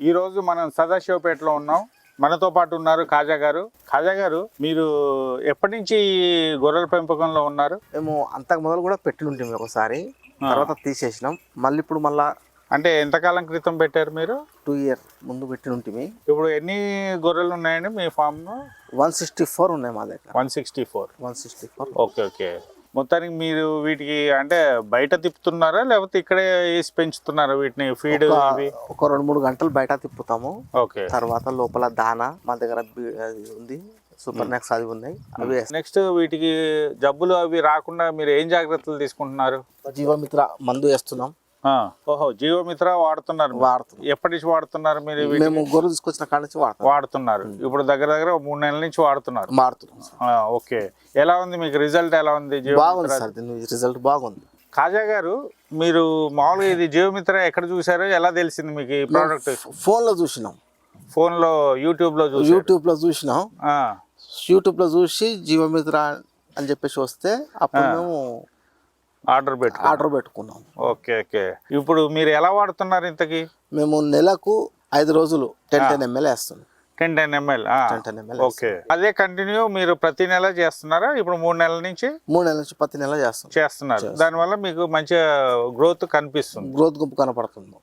ఈరోజు మనం సదాశివపేటలో ఉన్నాం. మనతో పాటు ఉన్నారు ఖాజా గారు. ఖాజా గారు, మీరు ఎప్పటి నుంచి ఈ గొర్రెల పెంపకంలో ఉన్నారు? మేము అంతకు మొదలు కూడా పెట్టి ఉంటాము ఒకసారి, తర్వాత తీసేసినాం. మళ్ళీ ఇప్పుడు మళ్ళా అంటే ఎంతకాలం క్రితం పెట్టారు మీరు? 2 years ముందు పెట్టి ఉంటుంది. ఇప్పుడు ఎన్ని గొర్రెలు ఉన్నాయండి మీ ఫామ్లో? 164 ఉన్నాయి మా దగ్గర. 164. 164. Okay okay. మొత్తానికి మీరు వీటికి అంటే బయట తిప్పుతున్నారా లేకపోతే ఇక్కడే వేసి పెంచుతున్నారా వీటిని? ఫీడ్ ఇవి ఒక 2-3 గంటలు బయట తిప్పుతాము. ఓకే. తర్వాత లోపల దానా మా దగ్గర అది ఉంది, సూపర్ నెక్స్ అది ఉన్నాయి, అవి వేస్తాం. నెక్స్ట్ వీటికి జబ్బులు అవి రాకుండా మీరు ఏం జాగ్రత్తలు తీసుకుంటున్నారు? జీవమిత్ర మందు వేస్తున్నాం. ఓహో, జీవమిత్ర వాడుతున్నారు. ఎప్పటి నుంచి వాడుతున్నారు మీరు? మేము గొర్రెలు తీసుకొచ్చిన కాడ నుంచి వాడుతున్నారు. ఇప్పుడు దగ్గర 3 నెలల నుంచి వాడుతున్నారు. ఓకే. ఎలా ఉంది మీకు రిజల్ట్? ఎలా ఉంది? బాగుంది సార్, దీని రిజల్ట్ బాగుంది. ఖాజా గారు, మీరు మామూలుగా ఇది జీవమిత్ర ఎక్కడ చూసారో, ఎలా తెలిసింది మీకు ఈ ప్రోడక్ట్? ఫోన్ లో చూసినాం. ఫోన్ లో యూట్యూబ్ లో చూసినాం. యూట్యూబ్ లో చూసి జీవమిత్ర అని చెప్పేసి వస్తే అప్పుడు మేము ఆర్డర్ పెట్టుకున్నాం. Okay okay. ఇప్పుడు మీరు ఎలా వాడుతున్నారు ఇంతకి? మేము నెలకు 5 రోజులు 10 ml వేస్తున్నాం. 10 ml. ఓకే. అదే కంటిన్యూ మీరు ప్రతి నెల చేస్తున్నారా? ఇప్పుడు 3 నెలల నుంచి ప్రతి నెల చేస్తున్నారు. దానివల్ల మీకు మంచి గ్రోత్ కనిపిస్తుంది. గ్రోత్ గుంపు కనపడుతుంది.